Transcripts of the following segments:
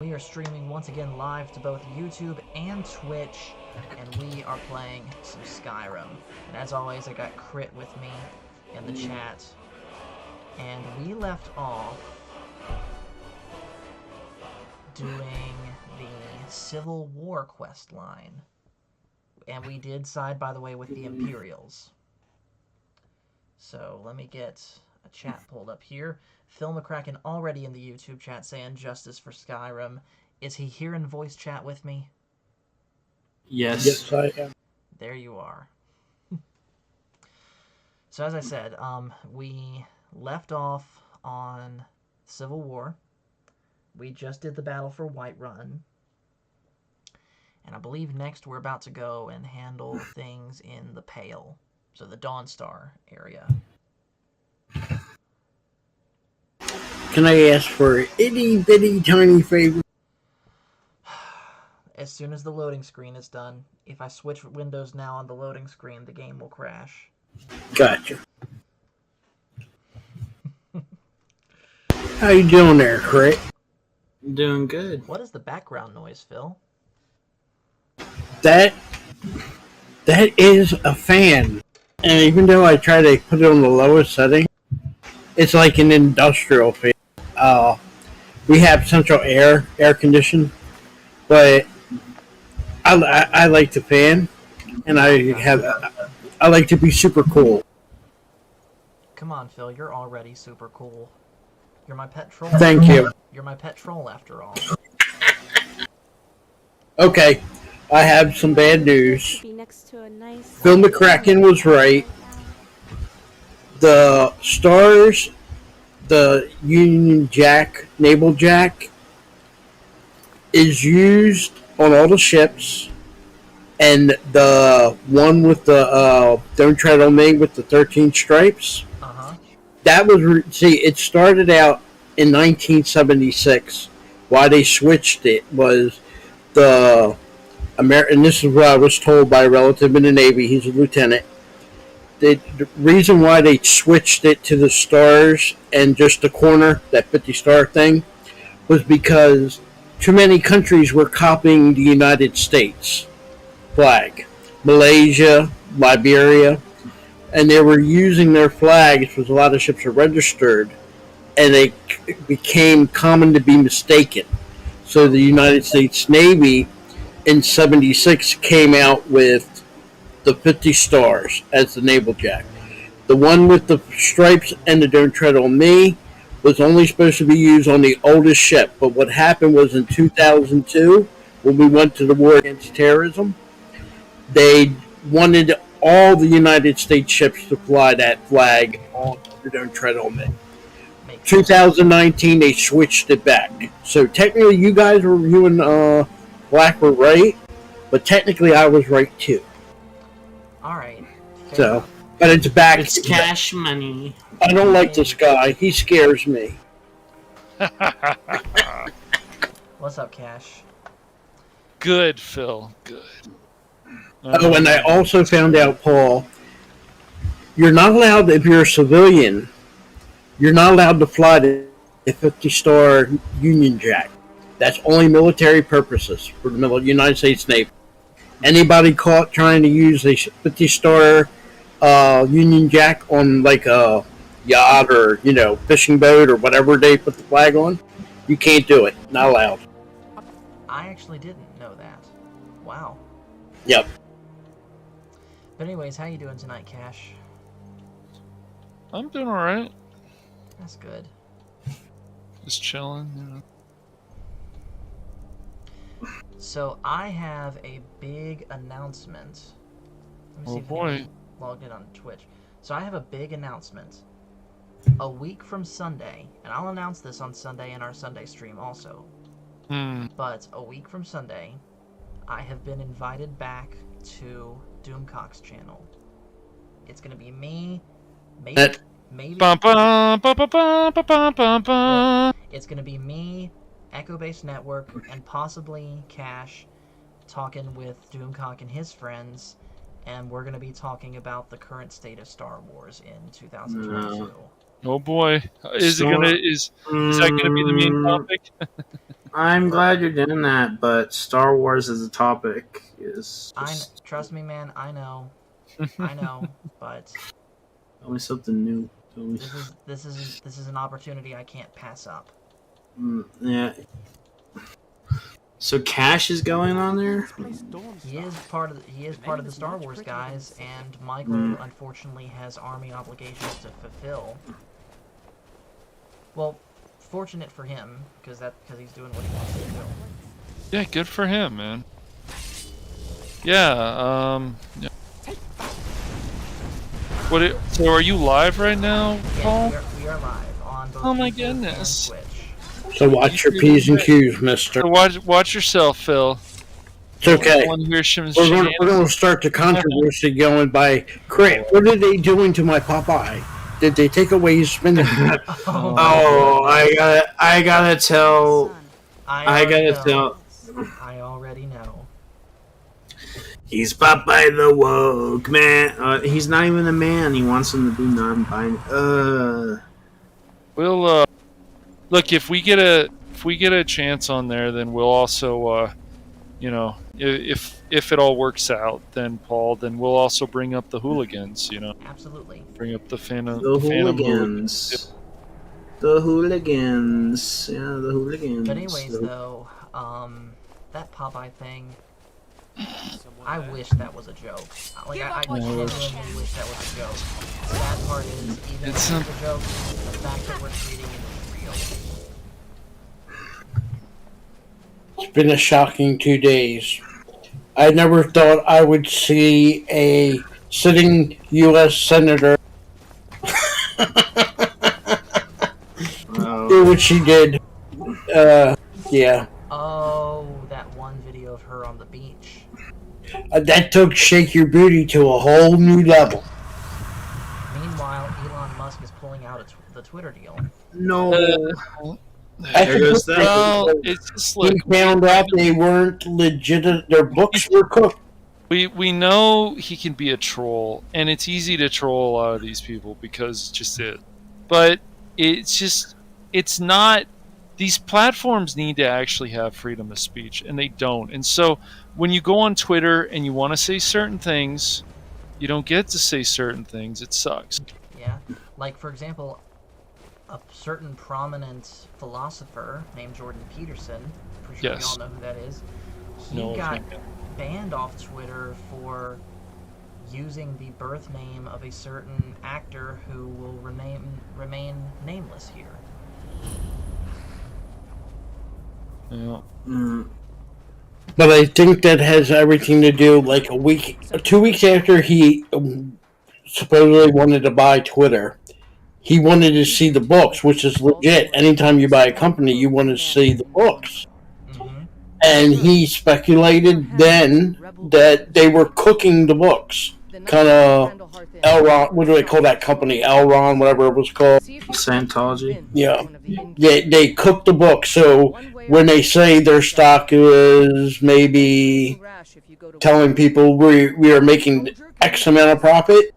We are streaming once again live to both YouTube and Twitch, and we are playing some Skyrim. And as always, I got Crit with me in the chat. And we left off doing the Civil War quest line. And we did side, by the way, with the Imperials. So let me get a chat pulled up here. Phil McCracken already in the YouTube chat saying justice for Skyrim. Is he here in voice chat with me? Yes. Yes, I am. There you are. So as I said, we left off on Civil War. We just did the battle for Whiterun. And I believe next we're about to go and handle things in the Pale. So the Dawnstar area. Can I ask for an itty bitty tiny favor? As soon as the loading screen is done, if I switch windows now on the loading screen, the game will crash. Gotcha. How you doing there, Crit? Doing good. What is the background noise, Phil? That is a fan. And even though I try to put it on the lowest setting, it's like an industrial fan. We have central air conditioning, but I like the fan, and I like to be super cool. Come on, Phil, you're already super cool. You're my pet troll. Thank you. You're my pet troll, after all. Okay, I have some bad news. Be next to a nice Phil McCracken was right. The stars, the Union Jack, Naval Jack, is used on all the ships, and the one with the Don't Tread on Me with the 13 stripes. That was it started out in 1976. Why they switched it was the and this is what I was told by a relative in the Navy. He's a lieutenant. The reason why they switched it to the stars and just the corner, that 50-star thing, was because too many countries were copying the United States flag. Malaysia, Liberia, and they were using their flags because a lot of ships are registered, and they became common to be mistaken. So the United States Navy in 76 came out with the 50 stars as the Naval Jack. The one with the stripes and the Don't Tread on Me was only supposed to be used on the oldest ship. But what happened was in 2002, when we went to the war against terrorism, they wanted all the United States ships to fly that flag on the Don't Tread on Me. 2019, they switched it back. So technically, you and Black were right, but technically I was right too. Alright. So, but it's back. It's cash money. I don't like this guy. He scares me. What's up, Cash? Good, Phil. Good. Oh, and I also found out, Paul, you're not allowed, if you're a civilian, you're not allowed to fly the 50-star Union Jack. That's only military purposes for the United States Navy. Anybody caught trying to use a 50-star Union Jack on like a yacht or, fishing boat or whatever they put the flag on, you can't do it. Not allowed. I actually didn't know that. Wow. Yep. But anyways, how you doing tonight, Cash? I'm doing alright. That's good. Just chilling, So I have a big announcement. Let me see Oh if boy. I'm logged in on Twitch. So I have a big announcement. A week from Sunday, and I'll announce this on Sunday in our Sunday stream also. But a week from Sunday, I have been invited back to Doomcock's channel. It's gonna be me, maybe. Bum, bum, bum, bum, bum, bum, bum, bum. It's gonna be me, Echo Base Network, and possibly Cash talking with Doomcock and his friends, and we're gonna be talking about the current state of Star Wars in 2022. Oh boy, is Star- that gonna be the main Mm, topic? I'm glad you're doing that, but Star Wars as a topic is just Trust me, man. I know, but tell me something new. Tell me. this is an opportunity I can't pass up. Yeah. So Cash is going on there. He is part of the Star Wars guys, and Michael unfortunately has army obligations to fulfill. Well, fortunate for him because he's doing what he wants to do. Yeah, good for him, man. Yeah. Yeah. So are you live right now, Paul? Yes, we are live on both Oh my YouTube goodness. and Twitch. So watch your P's and Q's, mister. So watch yourself, Phil. It's okay. I want to hear some We're going shenanigans. to start the controversy going by, Crit, what are they doing to my Popeye? Did they take away his spinach? Oh, I gotta tell. I gotta tell. I already know. He's Popeye the woke man. He's not even a man. He wants him to be non-binary. We'll look if we get a chance on there, then we'll also you know, if it all works out, then Paul, then we'll also bring up the hooligans. You know, Absolutely. bring up the Phantom hooligans. The hooligans. Yeah, the hooligans. But anyways, though, that Popeye thing, I wish that was a joke. Like, I genuinely wish that was a joke. The sad part is, even if it's a joke, the fact that we're treating it as real. It's been a shocking 2 days. I never thought I would see a sitting U.S. senator do what she did. Yeah. Oh, that one video of her on the beach. That took Shake Your Booty to a whole new level. Meanwhile, Elon Musk is pulling out the Twitter deal. No. There goes that. Well, it's just like He found out they weren't legit. Their books were cooked. we know he can be a troll, and it's easy to troll a lot of these people because it's just it. But it's not. These platforms need to actually have freedom of speech, and they don't. And so when you go on Twitter and you want to say certain things, you don't get to say certain things. It sucks. Yeah. Like, for example, a certain prominent philosopher named Jordan Peterson, pretty sure we all know who that is, he got banned off Twitter for using the birth name of a certain actor who will remain nameless here. Yeah. But I think that has everything to do, like 2 weeks after he supposedly wanted to buy Twitter, he wanted to see the books, which is legit. Anytime you buy a company, you want to see the books. Mm-hmm. And he speculated then that they were cooking the books. Kind of Elron, what do they call that company? Elron, whatever it was called. Scientology? Yeah. They cooked the book, so when they say their stock is maybe telling people we are making X amount of profit,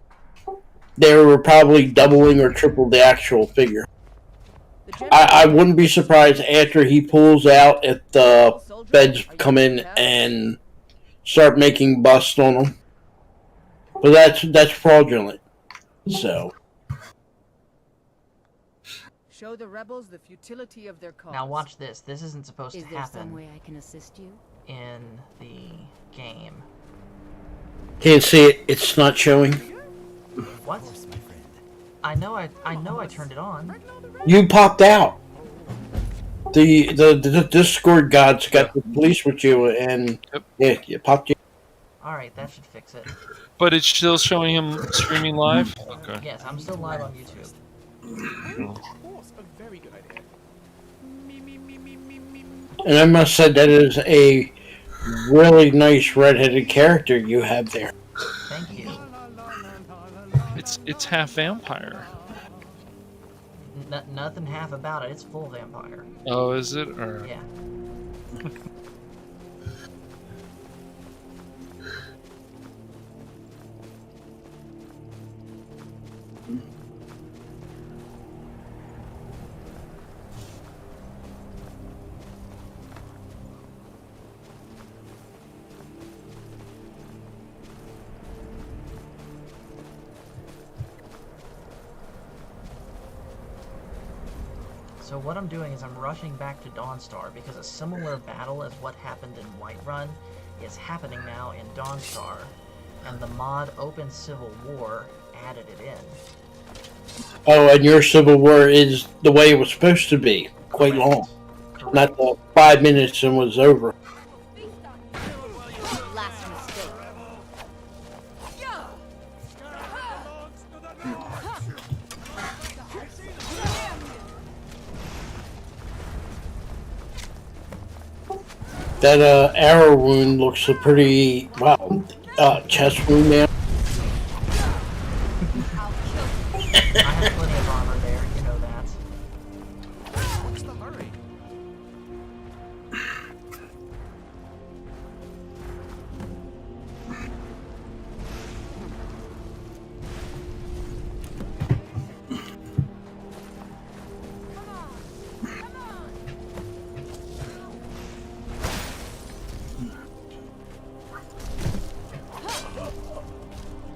they were probably doubling or triple the actual figure. I wouldn't be surprised after he pulls out if the feds come in and start making busts on him. But that's fraudulent. So. Show the rebels the futility of their cause. Now watch this. This isn't supposed to Is there some happen way I can assist you? in the game. Can't see it. It's not showing. What? I know I turned it on. You popped out. The Discord gods got the police with you, and yeah, you popped you. Alright, that should fix it. But it's still showing him streaming live? Okay. Yes, I'm still live on YouTube. And I must say that is a really nice redheaded character you have there. Thank you. It's half vampire. Nothing half about it. It's full vampire. Oh, is it? Or... Yeah. So what I'm doing is I'm rushing back to Dawnstar because a similar battle as what happened in Whiterun is happening now in Dawnstar, and the mod Open Civil War added it in. Oh, and your Civil War is the way it was supposed to be. Quite Correct. long. Correct. Not the 5 minutes and was over. Last mistake. That arrow wound looks a pretty, wow, chest wound now. I have plenty of armor there, you know that. What's the hurry?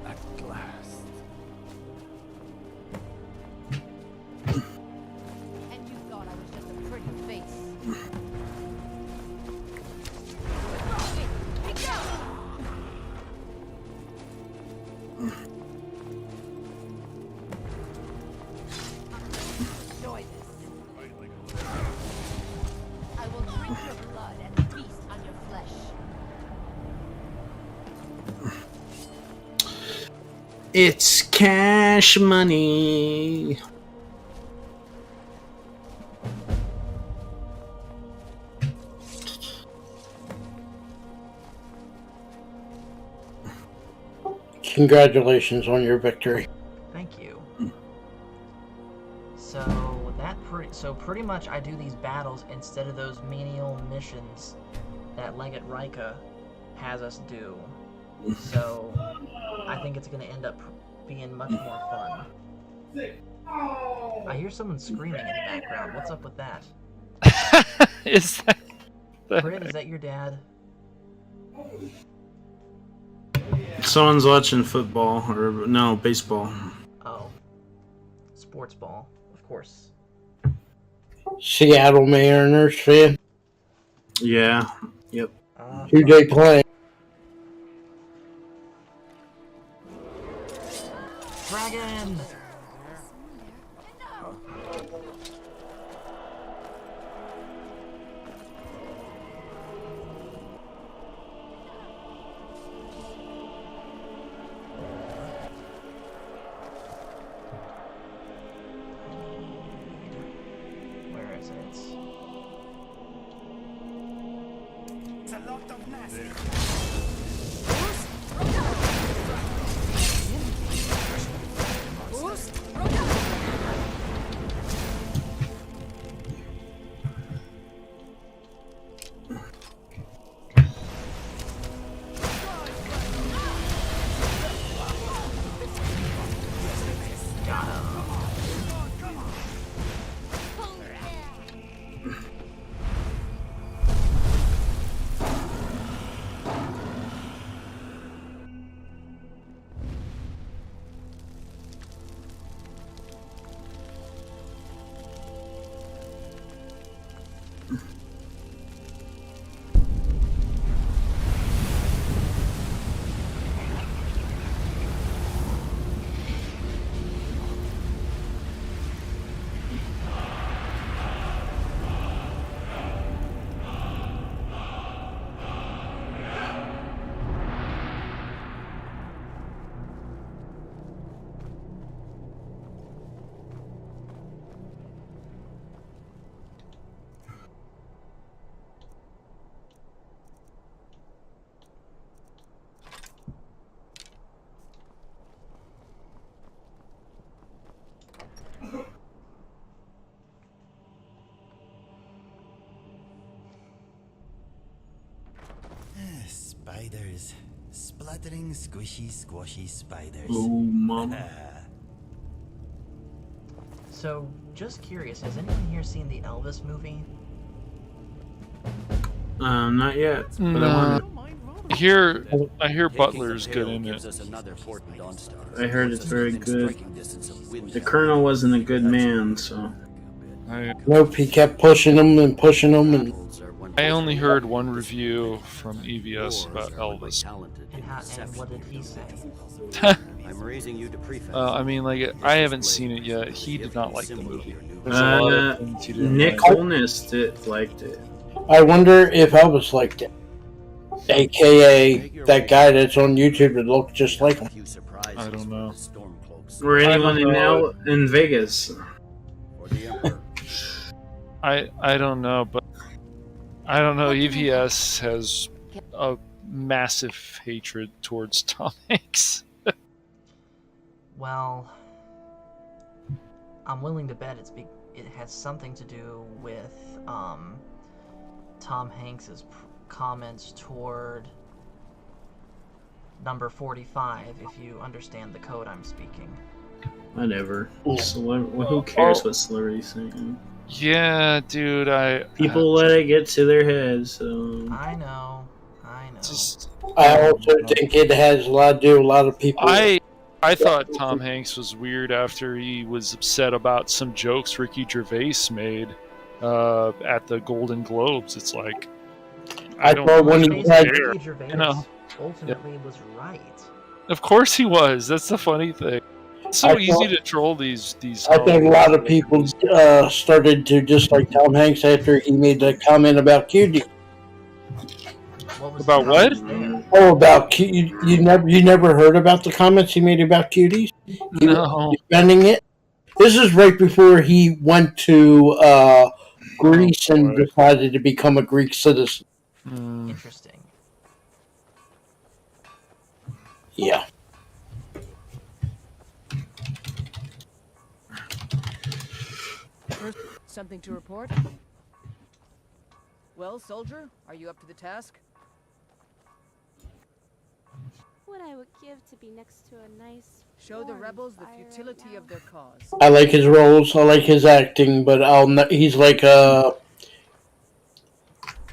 At last. And you thought I was just a pretty face. Enjoy this. I will drink your blood and feast on your flesh. It's cash money. Congratulations on your victory. Thank you. So pretty much I do these battles instead of those menial missions that Legate Rika has us do. So I think it's going to end up being much more fun. I hear someone screaming in the background. What's up with that? Is that Prit, is that your dad? Someone's watching football, or no, baseball. Oh. Sports ball, of course. Seattle Mariners fan. Yeah, yep. Who they play? Dragon! Where is it? It's a lot of nasty. Got him. Spiders. Spluttering, squishy, squashy spiders. Oh, mama. So, just curious, has anyone here seen the Elvis movie? Not yet. But No. I want I hear Butler's good in it. I heard it's very good. The Colonel wasn't a good man, so. Nope, he kept pushing them and pushing them, and I only heard one review from EVS about Elvis. And what did he say? I'm raising you to prefect. I mean, like, I haven't seen it yet. He did not like the movie. There's a lot of things he didn't Nick like. Holness liked it. I wonder if Elvis liked it. AKA that guy that's on YouTube that looks just like him. I don't know. Or anyone don't know. in Vegas. I don't know, but I don't know. EVS has a massive hatred towards Tom Hanks. Well, I'm willing to bet it has something to do with Tom Hanks's comments toward number 45, if you understand the code I'm speaking. Whatever. Who cares what celebrities saying? Yeah, dude. People let it get to their heads. So I know. Just, I also think it has a lot to do with a lot of people. I thought Tom Hanks was weird after he was upset about some jokes Ricky Gervais made at the Golden Globes. It's like I don't thought when he Ricky had, Gervais you know. ultimately was right. Of course he was. That's the funny thing. It's so easy to troll these. I think a lot of people started to dislike Tom Hanks after he made that comment about cutie. About what? Oh, about you never heard about the comments he made about cuties? He No. was defending it. This is right before he went to Greece and decided to become a Greek citizen. Interesting. Yeah. Something to report? Well, soldier, are you up to the task? What I would give to be next to a nice. Show the warm rebels the fire right futility now. of their cause. I like his roles. I like his acting, but he's like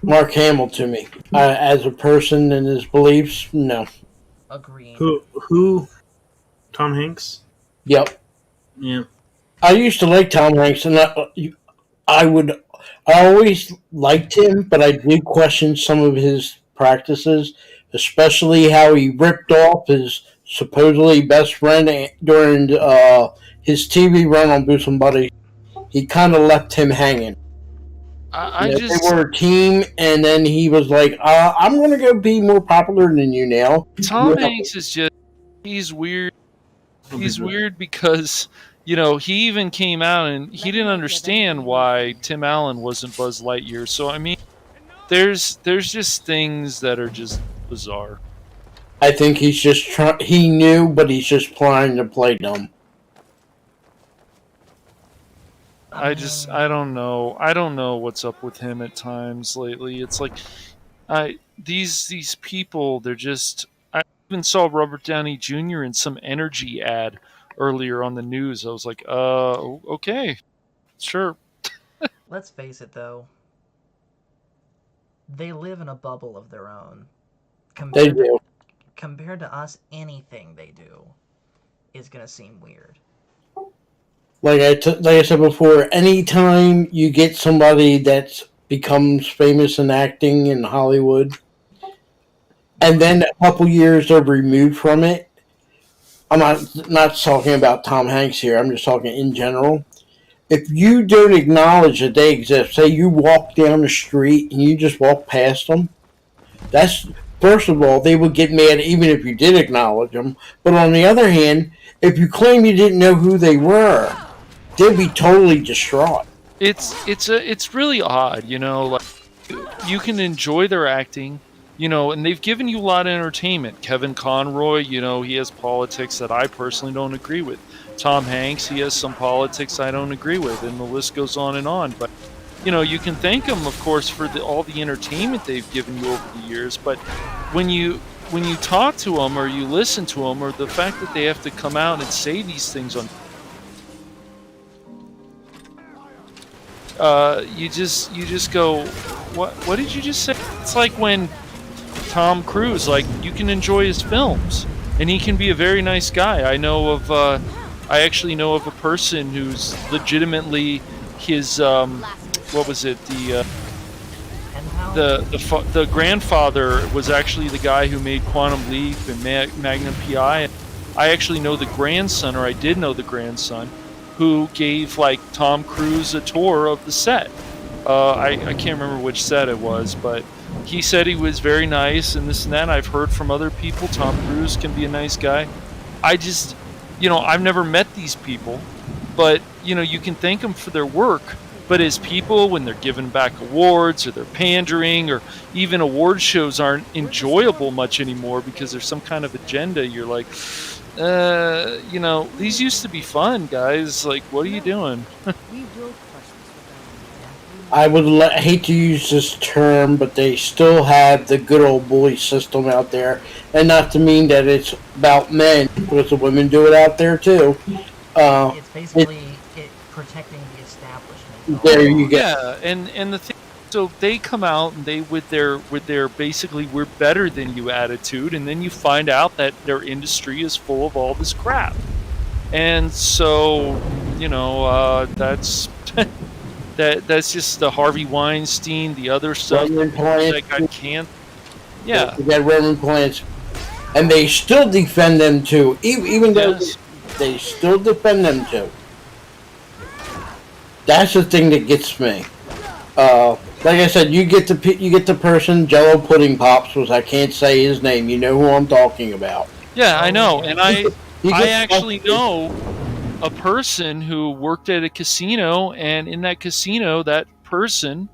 Mark Hamill to me. As a person and his beliefs, no. Agreed. Who? Tom Hanks? Yep. Yeah. I used to like Tom Hanks, and I always liked him, but I do question some of his practices, especially how he ripped off his supposedly best friend during his TV run on Boots and Buddies. He kind of left him hanging. They were a team, and then he was like, I'm going to go be more popular than you now. Tom Hanks is just, he's weird. He's weird because, you know, he even came out and he didn't understand why Tim Allen wasn't Buzz Lightyear. So, I mean, there's just things that are just bizarre. I think he's just he knew, but he's just trying to play dumb. I don't know. I don't know what's up with him at times lately. It's like, these people, they're just. I even saw Robert Downey Jr. in some energy ad earlier on the news. I was like, okay, sure. Let's face it, though. They live in a bubble of their own. They do. Compared to us, anything they do is gonna seem weird. Like I said before, anytime you get somebody that becomes famous in acting in Hollywood, and then a couple years they're removed from it, I'm not talking about Tom Hanks here, I'm just talking in general. If you don't acknowledge that they exist, say you walk down the street and you just walk past them, that's, first of all, they would get mad even if you did acknowledge them. But on the other hand, if you claim you didn't know who they were, they'd be totally distraught. It's really odd, you know. Like, you can enjoy their acting, you know, and they've given you a lot of entertainment. Kevin Conroy, you know, he has politics that I personally don't agree with. Tom Hanks, he has some politics I don't agree with, and the list goes on and on. But, you know, you can thank them, of course, for all the entertainment they've given you over the years. But when you talk to them or you listen to them, or the fact that they have to come out and say these things on, you just go, what did you just say? It's like when Tom Cruise, like, you can enjoy his films, and he can be a very nice guy. I actually know of a person who's legitimately, his what was it, Pen pal? the grandfather was actually the guy who made Quantum Leap and Magnum PI. I actually know the grandson, or I did know the grandson, who gave like Tom Cruise a tour of the set. I can't remember which set it was, but he said he was very nice and this and that. I've heard from other people Tom Cruise can be a nice guy. I just, I've never met these people, but you can thank them for their work. But as people, when they're giving back awards or they're pandering, or even award shows aren't enjoyable much anymore because there's some kind of agenda, you're like, these used to be fun, guys. Like, what are you doing? We will crush this rebellion. I would hate to use this term, but they still have the good old bully system out there. And not to mean that it's about men, because the women do it out there too. It's basically protecting the establishment. There you go. Yeah, and the thing, so they come out and they with their basically we're better than you attitude, and then you find out that their industry is full of all this crap, and so that's that's just the Harvey Weinstein, the other stuff that got can't. Yeah, they got Roman plants, and they still defend them too, even though they still defend them too. That's the thing that gets me. Like I said, you get the person, Jello Pudding Pops, which I can't say his name. You know who I'm talking about. Yeah, I know, and I actually know a person who worked at a casino, and in that casino, that person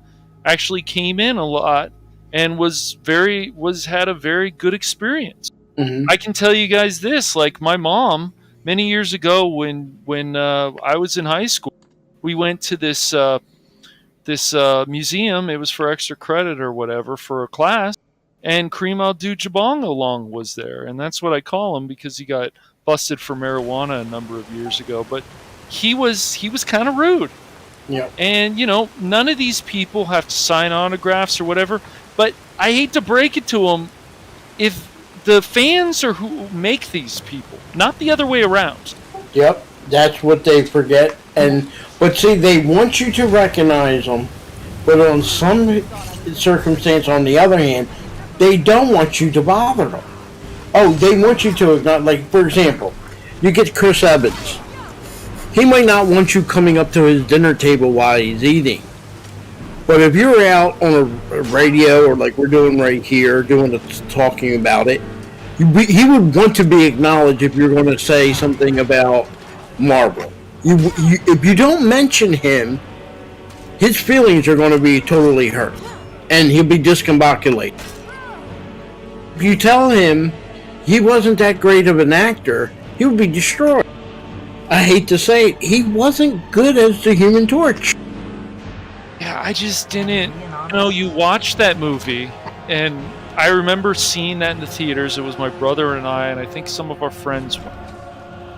actually came in a lot and had a very good experience. Mm-hmm. I can tell you guys this, like my mom, many years ago when I was in high school, we went to this museum. It was for extra credit or whatever for a class, and Kareem Abdul-Jabbar was there, and that's what I call him because he got busted for marijuana a number of years ago. But he was kind of rude. Yeah. And none of these people have to sign autographs or whatever. But I hate to break it to them, if the fans are who make these people, not the other way around. Yep, that's what they forget. But see, they want you to recognize them, but on some circumstance, on the other hand, they don't want you to bother them. Oh, they want you to acknowledge, like, for example, you get Chris Evans. He might not want you coming up to his dinner table while he's eating. But if you're out on a radio, or like we're doing right here, talking about it, he would want to be acknowledged if you're going to say something about Marvel. If you don't mention him, his feelings are going to be totally hurt, and he'll be discombobulated. If you tell him he wasn't that great of an actor, he would be destroyed. I hate to say it, he wasn't good as the Human Torch. Yeah, I just didn't. You watch that movie, and I remember seeing that in the theaters. It was my brother and I think some of our friends went.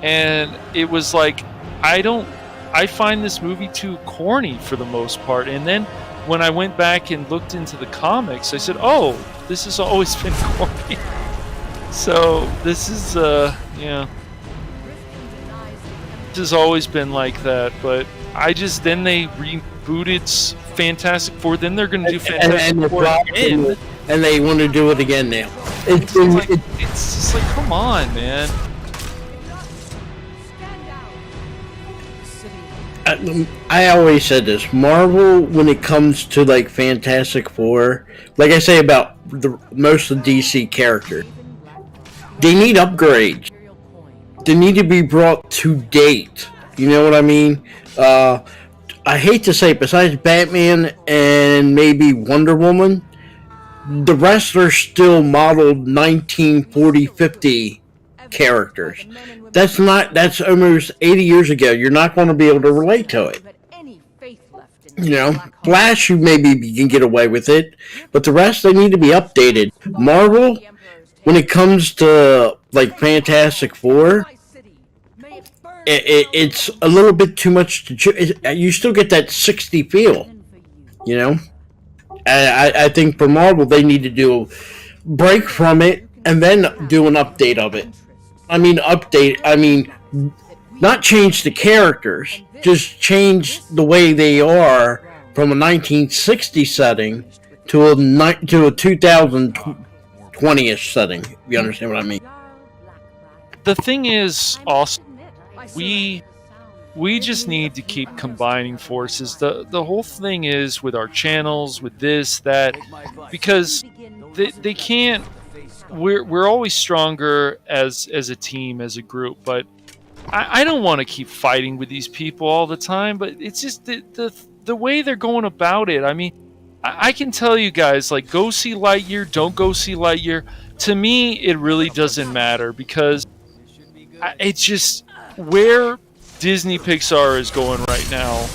And it was like, I find this movie too corny for the most part. And then when I went back and looked into the comics, I said, oh, this has always been corny. So this is, This has always been like that. But then they rebooted Fantastic Four. Then they're going to do Fantastic Four again. And they want to do it again now. It's just like, come on, man. I always said this. Marvel, when it comes to like Fantastic Four, like I say about most of DC characters, they need upgrades. They need to be brought to date. You know what I mean? I hate to say it, besides Batman and maybe Wonder Woman, the rest are still modeled 1940-50 characters. That's almost 80 years ago. You're not going to be able to relate to it. Flash, you maybe can get away with it, but the rest, they need to be updated. Marvel, when it comes to like Fantastic Four, it's a little bit too much you still get that 60 feel, I think for Marvel, they need to do break from it and then do an update of it. not change the characters, just change the way they are from a 1960 setting to a 2020ish setting. If you understand what I mean? The thing is, also, we just need to keep combining forces. The whole thing is with our channels, with this, that, because they can't. We're always stronger as a team, as a group, but I don't want to keep fighting with these people all the time. But it's just the way they're going about it. I mean, I can tell you guys, like, go see Lightyear, don't go see Lightyear. To me, it really doesn't matter, because it's just where Disney Pixar is going right now.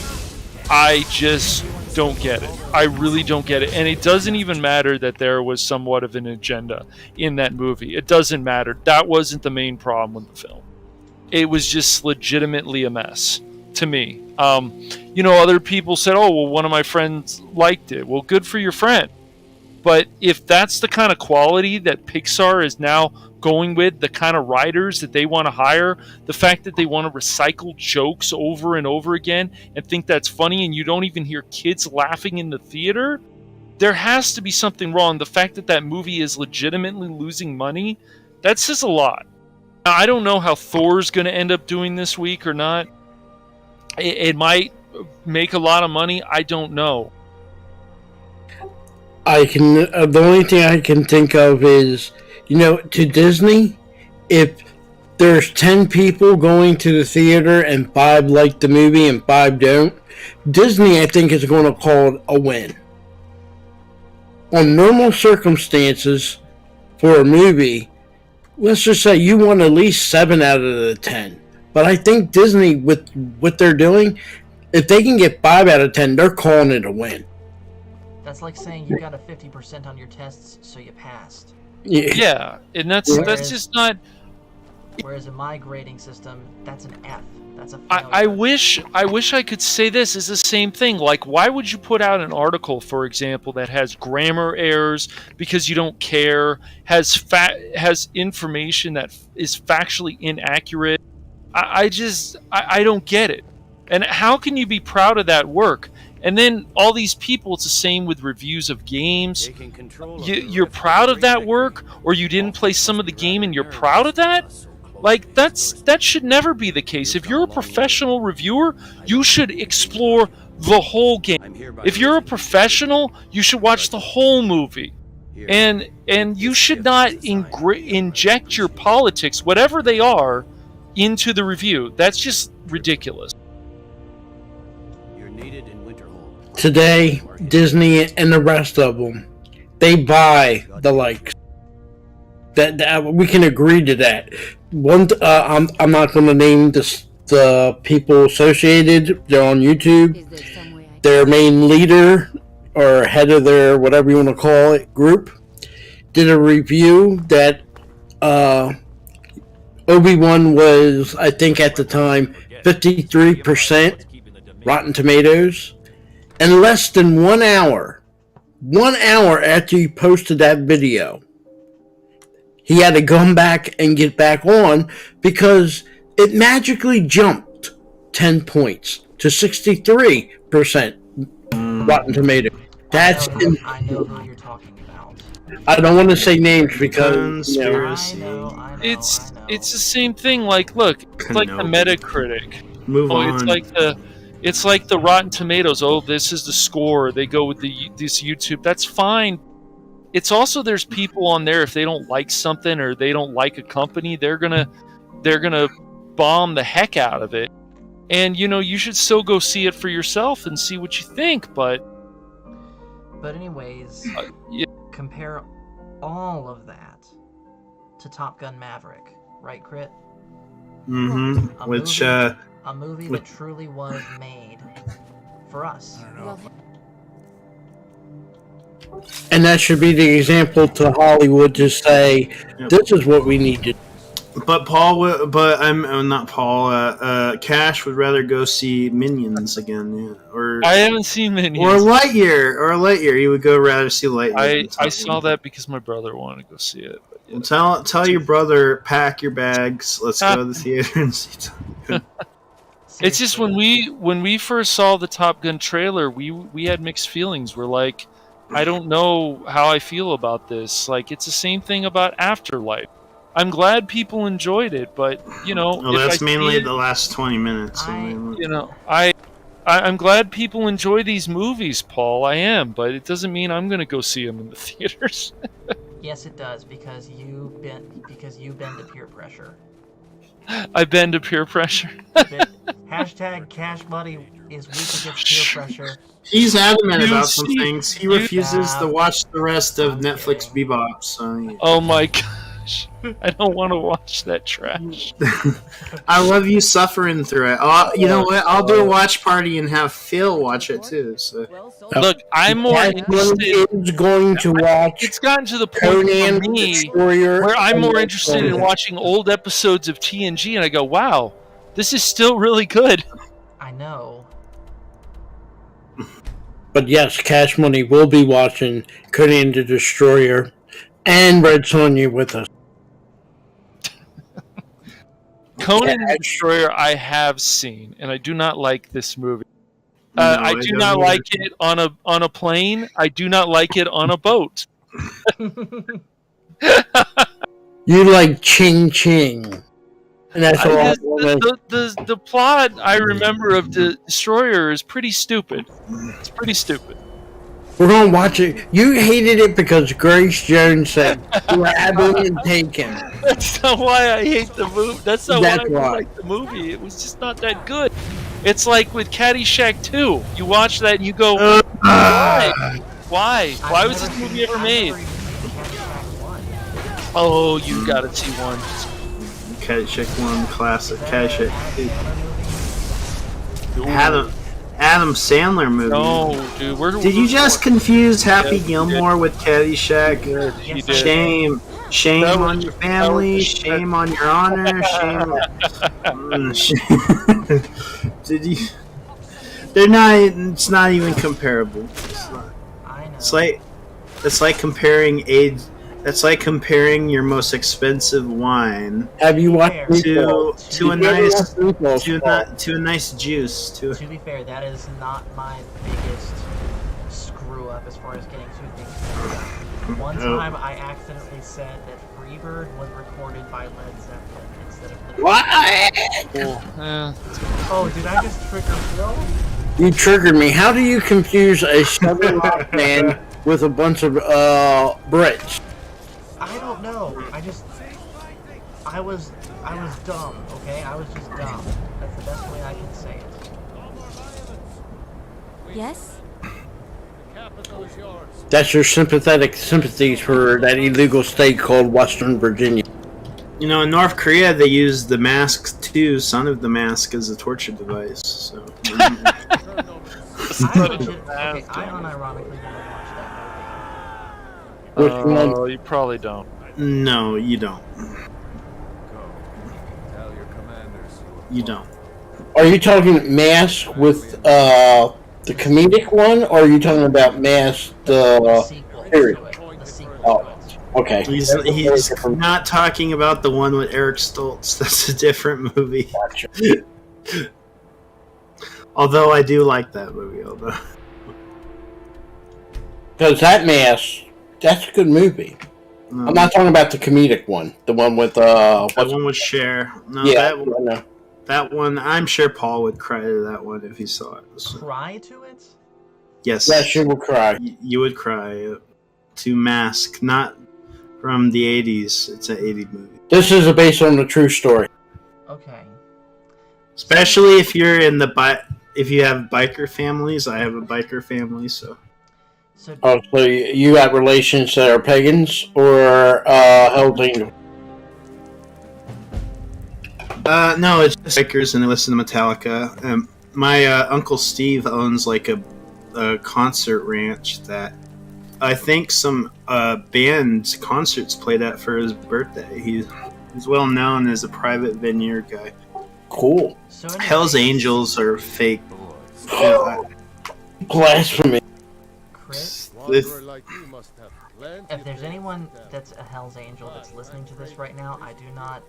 I just don't get it. I really don't get it. And it doesn't even matter that there was somewhat of an agenda in that movie. It doesn't matter. That wasn't the main problem with the film. It was just legitimately a mess to me. Other people said, oh, well, one of my friends liked it. Well, good for your friend. But if that's the kind of quality that Pixar is now going with, the kind of writers that they want to hire, the fact that they want to recycle jokes over and over again and think that's funny, and you don't even hear kids laughing in the theater, there has to be something wrong. The fact that movie is legitimately losing money, that says a lot. Now, I don't know how Thor's going to end up doing this week or not. It might make a lot of money. I don't know. The only thing I can think of is, to Disney, if there's 10 people going to the theater and 5 like the movie and 5 don't, Disney, I think, is going to call it a win. On normal circumstances for a movie, let's just say you won at least 7 out of the 10. But I think Disney, with what they're doing, if they can get 5 out of 10, they're calling it a win. That's like saying you got a 50% on your tests, so you passed. Yeah, and that's just not. Whereas in my grading system, that's an F. That's a failure. I wish I could say this is the same thing. Like, why would you put out an article, for example, that has grammar errors because you don't care, has information that is factually inaccurate? I don't get it. And how can you be proud of that work? And then all these people, it's the same with reviews of games. You're proud of that work, or you didn't play some of the game and you're proud of that? Like, that should never be the case. If you're a professional reviewer, you should explore the whole game. If you're a professional, you should watch the whole movie. And you should not inject your politics, whatever they are, into the review. That's just ridiculous. Today, Disney and the rest of them, they buy the likes. That we can agree to that. I'm not going to name the people associated. They're on YouTube. Their main leader or head of their whatever you want to call it group did a review that Obi-Wan was, I think at the time, 53% Rotten Tomatoes. In less than 1 hour after he posted that video, he had to come back and get back on because it magically jumped 10 points to 63% Rotten Tomatoes. I know who you're talking about. I don't want to say names because I know. It's the same thing. Like, look, it's like the Metacritic. Move on. It's like the Rotten Tomatoes. Oh, this is the score. They go with this YouTube. That's fine. It's also, there's people on there, if they don't like something or they don't like a company, they're gonna bomb the heck out of it. And you should still go see it for yourself and see what you think. But anyways, compare all of that to Top Gun Maverick, right, Crit? Mm-hmm. A movie that truly was made for us. And that should be the example to Hollywood to say, this is what we need to do. But I'm not Paul. Cash would rather go see Minions again, or I haven't seen Minions. Or Lightyear. He would go rather see Lightyear. I saw that because my brother wanted to go see it. But Well, tell your brother, pack your bags. Let's go to the theater and see. It's just seriously. when we first saw the Top Gun trailer, we had mixed feelings. We're like, I don't know how I feel about this. Like, it's the same thing about Afterlife. I'm glad people enjoyed it, but Well, if I that's mainly see the last 20 minutes. I'm glad people enjoy these movies, Paul. I am, but it doesn't mean I'm going to go see them in the theaters. Yes, it does because you bend to peer pressure. I bend to peer pressure. Hashtag Cash Money is weak against peer pressure. He's adamant You about some see- things. He you- refuses to watch the rest of I'm Netflix kidding. Bebop. So Oh my gosh. I don't want to watch that trash. I love you suffering through it. You know what? I'll do a watch party and have Phil watch it too. So Look, I'm more Cash Money interested. is going to watch It's gotten to the point Conan for the me Destroyer. where I'm and more Red interested in Sonja. watching old episodes of TNG, and I go, wow, this is still really good. I know. But yes, Cash Money will be watching Conan the Destroyer and Red Sonja with us. Conan the Destroyer I have seen, and I do not like this movie. No, I I do don't not either. like it on a plane. I do not like it on a boat. You like Ching Ching. And that's all I want to The plot I remember of the Destroyer is pretty stupid. It's pretty stupid. We're going to watch it. You hated it because Grace Jones said, grab him and take him. That's not why I hate the movie. That's not That's why I why. don't like the movie. It was just not that good. It's like with Caddyshack 2. You watch that and you go, why? Why? Why I've was never this movie seen- ever I've made? never even seen Caddyshack 1. Oh, you gotta see one. Caddyshack 1 classic. Is that an Caddyshack Adam 2. Sandler movie? Adam Sandler movie. No, dude. Did you just confuse Happy Yeah, he Gilmore with Caddyshack? He Yes, did. Shame. Shame That on was- your family. that was- Shame on your honor. Shame. Did you? They're not. It's not even comparable. It's not. I know. It's like comparing age. That's like comparing your most expensive wine Have you watched Fair. Meatballs? to a Did you ever nice watch Meatballs, Paul? to a nice juice. To be fair, that is not my biggest screw up as far as getting two things. One Oh. time I accidentally said that Freebird was recorded by Led Zeppelin instead of Led What? Oh, did I just trigger Phil? You triggered me. How do you confuse a Southern rock band with a bunch of Brits? I don't know. I was dumb, okay? I was just dumb. That's the best way I can say it. Yes? That's your sympathies for that illegal state called Western Virginia. You know, in North Korea, they use the mask too, Son of the Mask, as a torture device. So. I unironically want to watch that Which one? Oh, you probably don't. No, you don't. Tell your commanders You don't. Are you talking Mask with the comedic one, or are you talking about Mask movie. the Sequel period? to it. The sequel Oh. to it. Okay. He's That's a very different- not talking about the one with Eric Stoltz. That's a different movie. Gotcha. Although I do like that movie. Although Because that Mask, that's a good movie. I'm not talking about the comedic one, the one with that one with Cher. No, yeah, that one. I'm sure Paul would cry to that one if he saw it. So, Cry to it? yes, yeah, she will cry. you would cry to Mask, not from the '80s. It's an '80s movie. This is based on a true story. Okay. Especially if you're in the if you have biker families. I have a biker family, so So Oh, so you got relations that are pagans or Hell's Angels? no, it's just bikers and they listen to Metallica. My uncle Steve owns like a concert ranch that I think some band concerts played at for his birthday. He's well known as a private vineyard guy. Cool. So anyway, Hell's Angels are fake. Blasphemy. Chris, If- like you must have plenty if there's anyone that's a Hell's Angel that's listening to this right now, I do not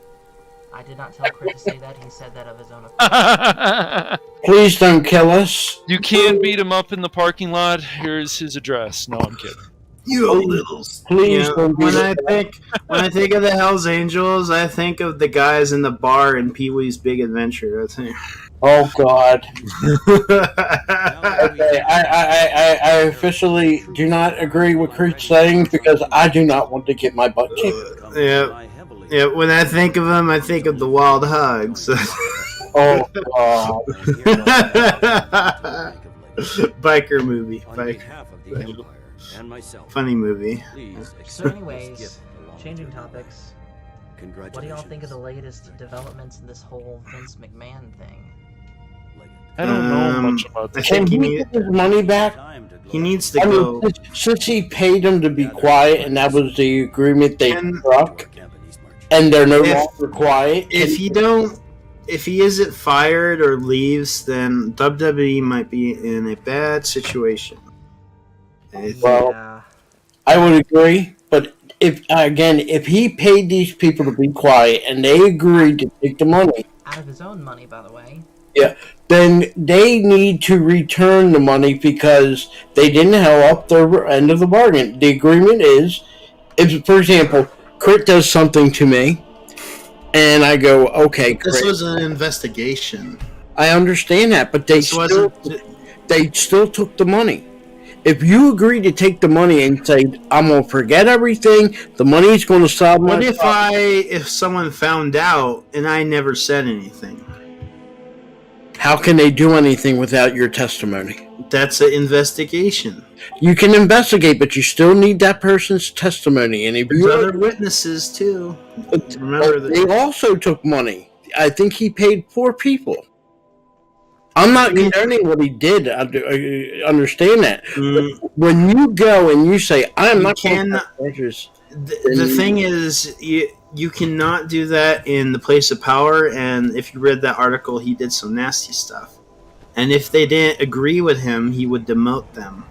I did not tell Crit to say that. He said that of his own accord. Please don't kill us. You can beat him up in the parking lot. Here's his address. No, I'm kidding. You littles. Please Yeah, don't when do I that. when I think of the Hell's Angels, I think of the guys in the bar in Pee Wee's Big Adventure. I think. Oh God. Now that we Okay, have- I officially do not agree with Creech saying because I do not want to get my butt kicked. Yeah. Yeah, when I think of him, I think of the Wild Hugs. Oh God. Biker movie. On Biker. behalf of the Empire and myself, Funny movie. please So, accept this anyways, gift along changing with it. topics. What do Congratulations. y'all think of the latest developments in this whole Vince McMahon thing? I don't know Um, much about I this. Can think he, he get his money back? he needs to I go. mean, since he paid him to be quiet, and that was the agreement they And- struck, and they're no If- longer quiet. If he isn't fired or leaves, then WWE might be in a bad situation. Well, Yeah. I would agree, but if he paid these people to be quiet and they agreed to take the money, Out of his own money, by the way. then they need to return the money because they didn't have up their end of the bargain. The agreement is, if, for example, Crit does something to me, and I go, okay, this Crit, was an investigation. I understand that, but This wasn't. they still took the money. If you agree to take the money and say, I'm going to forget everything, the money's going to solve my What if problem," if someone found out and I never said anything? how can they do anything without your testimony? That's an investigation. You can investigate, but you still need that person's testimony. And if There's you other witnesses too. Remember they that. also took money. I think he paid 4 people. I'm not condoning what he did. I understand that. Mm, When you go and you say, I'm You not going can- to the thing is, you cannot do that in the place of power. And if you read that article, he did some nasty stuff. And if they didn't agree with him, he would demote them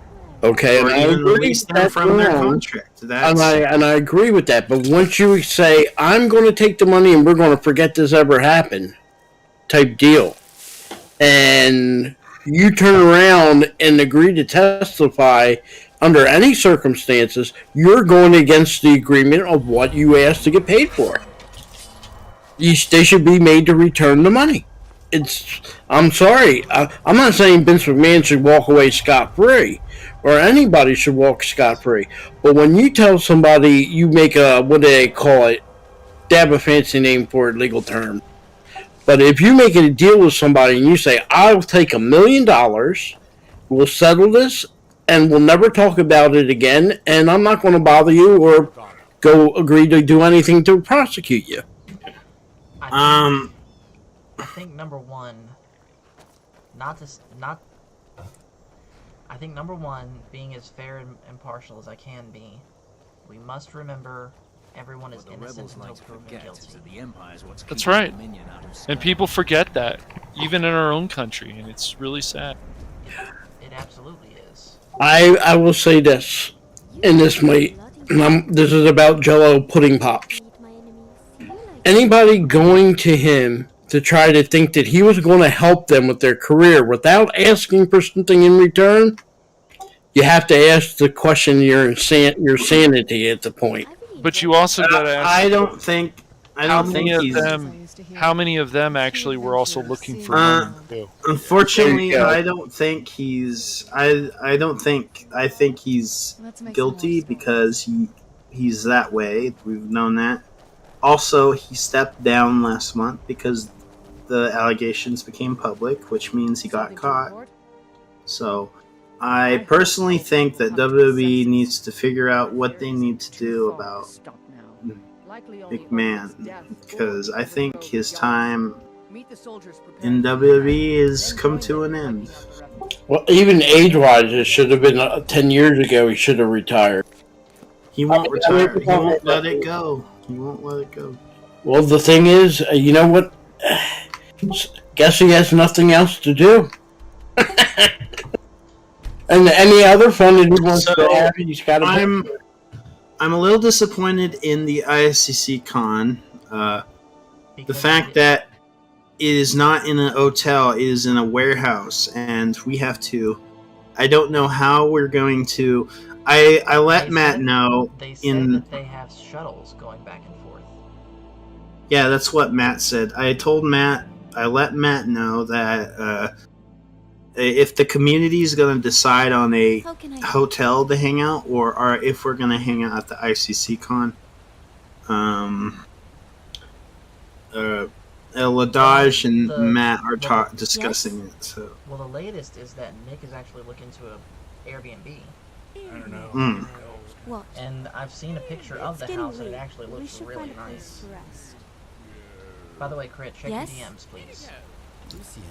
okay, or and I even agree release them that's from their wrong. contract. That's And I agree with that. But once you say, I'm going to take the money and we're going to forget this ever happened, type deal, and you turn around and agree to testify under any circumstances, you're going against the agreement of what you asked to get paid for. They should be made to return the money. I'm sorry. I'm not saying Vince McMahon should walk away scot-free, or anybody should walk scot-free. But when you tell somebody, you make a, what do they call it? They have a fancy name for it, legal term. But if you make a deal with somebody and you say, I'll take $1 million, we'll settle this, and we'll never talk about it again, and I'm not going to bother you or go agree to do anything to prosecute you. I think number one, I think number one, being as fair and impartial as I can be, we must remember everyone is innocent until proven guilty. That's right. And people forget that, even in our own country, and it's really sad. It absolutely is. I will say this, and this is about Jell-O pudding pops. Anybody going to him to try to think that he was going to help them with their career without asking for something in return, you have to ask the question your sanity at the point. But you also got to ask I don't think how many of he's. how many of them actually were also looking for Uh, money too. Unfortunately, There you go. I don't think he's. I think he's guilty because he's that way. We've known that. Also, he stepped down last month because the allegations became public, which means he got caught. So, I personally think that WWE needs to figure out what they need to do about McMahon, because I think his time in WWE has come to an end. Well, even age-wise, it should have been 10 years ago. He should have retired. He won't retire. He won't let it go. He won't let it go. Well, the thing is, you know what? Guess he has nothing else to do. And any other fun that he wants So, to have, he's got to. I'm a little disappointed in the ISCC con. The Because fact that it is not in an hotel, it is in a warehouse, and we have to. I don't know how we're going to. I let They Matt said- know they say in. that they have shuttles going back and forth. Yeah, that's what Matt said. I told Matt. I let Matt know that if the community is going to decide on a How can I hotel to hang out, or if we're going to hang out at the ICC con, Ladaj and The- Matt are well, discussing it. So. Well, the latest is that Nick is actually looking to a Airbnb, I don't know. Mm. What? and I've seen a picture of It's the getting house, and it late. actually We looks should really find a place nice. to rest. By the way, Crit, check Yes? your DMs, please. Lucian,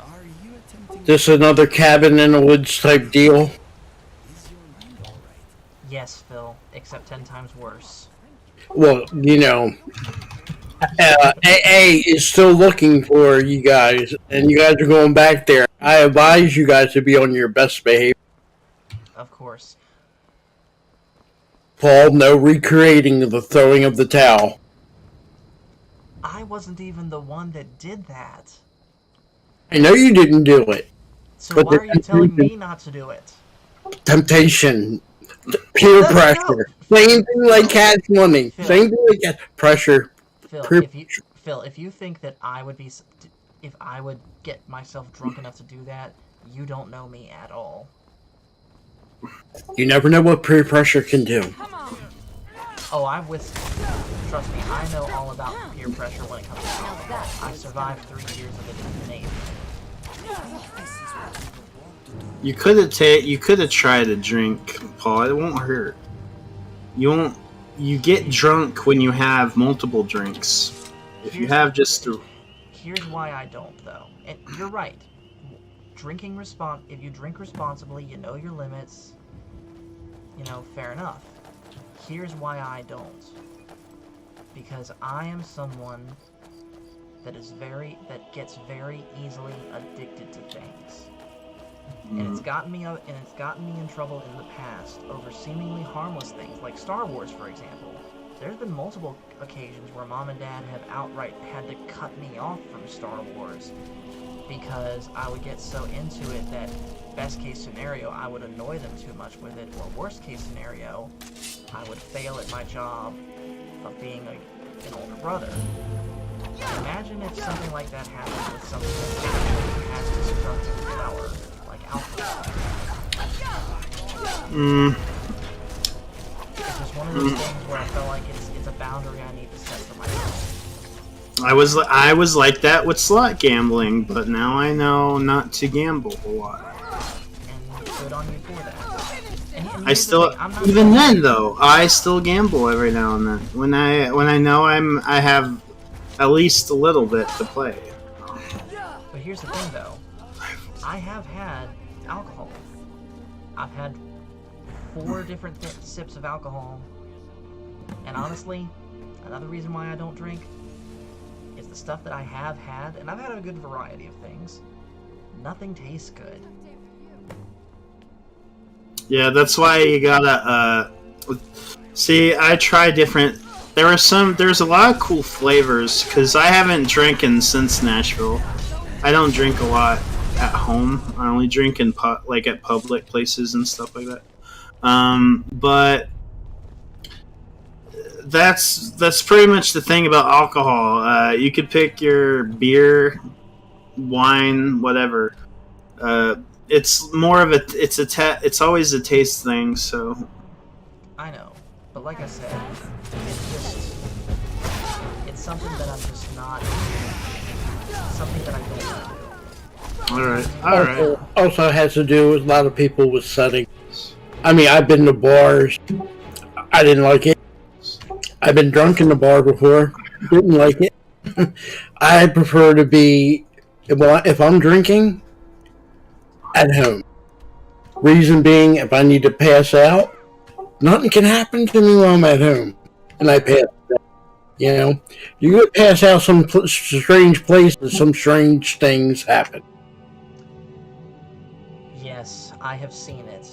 are you attempting This another cabin in the woods type deal. Is your mind all right? Yes, Phil, except 10 times worse. Well, AA is still looking for you guys, and you guys are going back there. I advise you guys to be on your best behavior. Of course. Paul, no recreating of the throwing of the towel. I wasn't even the one that did that. I know you didn't do it. So But why the are you telling temptation- me not to do it? Temptation, peer No, pressure, no. same thing like cash money, Phil. same thing like cash pressure. Phil, Peer if you think that I would be, if I would get myself drunk enough to do that, you don't know me at all. You never know what peer pressure can do. Oh, trust me, I know all about peer pressure when it comes to alcohol. I survived 3 years of it in the Navy. You could have tried a drink, Paul. It won't hurt. You won't. You get drunk when you have multiple drinks. If you have just Here's why I don't, though. And you're right. If you drink responsibly, you know your limits. Fair enough. Here's why I don't. Because I am someone that gets very easily addicted to things. And it's gotten me in trouble in the past over seemingly harmless things, like Star Wars, for example. There's been multiple occasions where Mom and Dad have outright had to cut me off from Star Wars because I would get so into it that best case scenario, I would annoy them too much with it, or worst case scenario, I would fail at my job of being an older brother. Imagine if something like that happened with something that has destructive power, like alcohol. It's just one of those things where I felt like it's a boundary I need to set for myself. I was like that with slot gambling, but now I know not to gamble a lot. And good on you for that. And I here's the still, thing, I'm not even saying- then though, I still gamble every now and then when I know I have at least a little bit to play. But here's the thing, though. I have had alcohol. I've had 4 different sips of alcohol. And honestly, another reason why I don't drink is the stuff that I have had, and I've had a good variety of things. Nothing tastes good. Yeah, that's why you gotta see. I try different. There's a lot of cool flavors because I haven't drinking since Nashville. I don't drink a lot at home. I only drink in like at public places and stuff like that. But that's pretty much the thing about alcohol. You could pick your beer, wine, whatever. It's more of it's always a taste thing. So I know, but like I said, it's something that I'm just not. Something that I don't want to do. all right. Also has to do with a lot of people with settings. I mean, I've been to bars. I didn't like it. I've been drunk in the bar before. Didn't like it. I prefer to be, if I'm drinking, at home. Reason being, if I need to pass out, nothing can happen to me while I'm at home. And I pass out. You know? You could pass out some strange places, some strange things happen. Yes, I have seen it.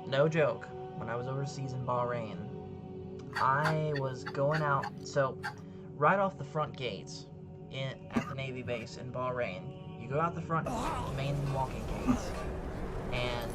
No joke. When I was overseas in Bahrain, I was going out. So, right off the front gates at the Navy base in Bahrain. You go out the front main walking gates, and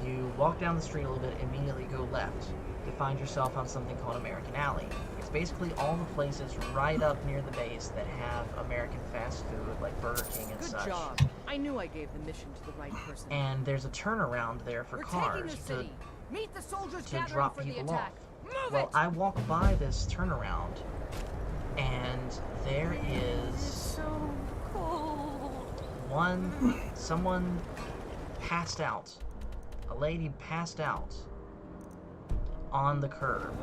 you walk down the street a little bit, immediately go left to find yourself on something called American Alley. It's basically all the places right up near the base that have American fast food, like Burger King and Good such. job. I knew I gave the mission to the right person. And there's a turnaround there for We're taking cars the city. Meet the soldiers to gathering drop for the people attack. off. Move Well, it! I walk by this turnaround, and there is So cold. someone passed out. A lady passed out on the curb.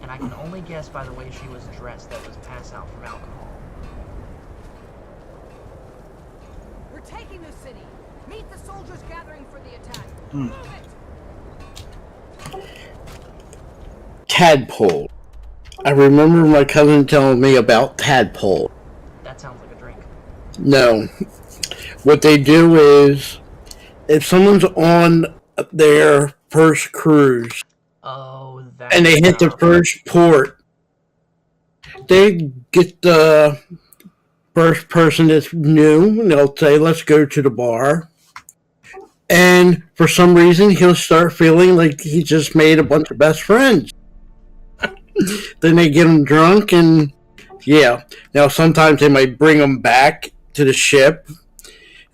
And I can only guess by the way she was dressed that was passed out from alcohol. We're taking the city. Meet the soldiers gathering for the attack. Hmm. Move it! Tadpole. I remember my cousin telling me about tadpole. That sounds like a drink. No. What they do is, if someone's on their first cruise Oh, that. and they hit the first port, they get the first person that's new and they'll say, let's go to the bar. And for some reason, he'll start feeling like he just made a bunch of best friends. Then they get him drunk and yeah. Now sometimes they might bring him back to the ship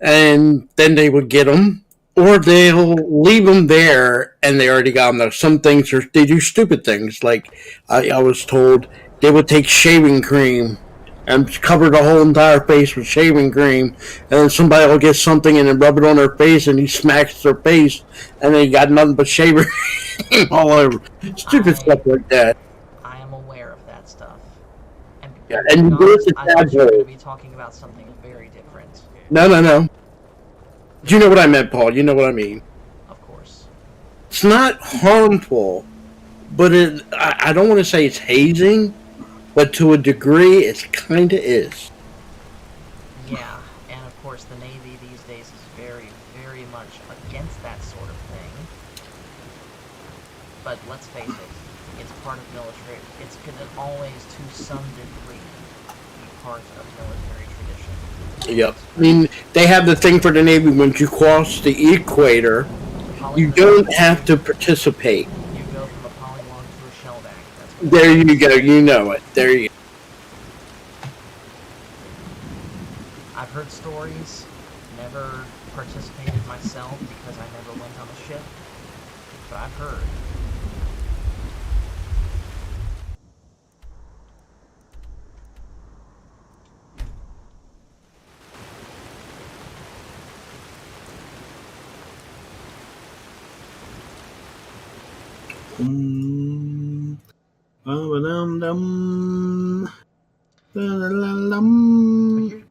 and then they would get him, or they'll leave him there and they already got him there. Some things they do stupid things, like I was told they would take shaving cream and cover the whole entire face with shaving cream, and then somebody will get something and then rub it on their face and he smacks their face and they got nothing but shaving cream all over. Stupid stuff like that. I am aware of that stuff. And, Yeah, and you go to I thought you were tadpole. going to be talking about something very different. No. You know what I meant, Paul. You know what I mean. Of course. It's not harmful, but I don't want to say it's hazing, but to a degree, it kind of is. Yeah, and of course the Navy these days is very, very much against that sort of thing. But let's face it, it's part of military. It's going to always, to some degree, be part of military tradition. Yep. I mean, they have the thing for the Navy, once you cross the equator, you don't have to participate. You go from a polywog to a shellback. That's what There you go. You know it. There you go. I've heard stories, never participated myself because I never went on a ship, but I've heard.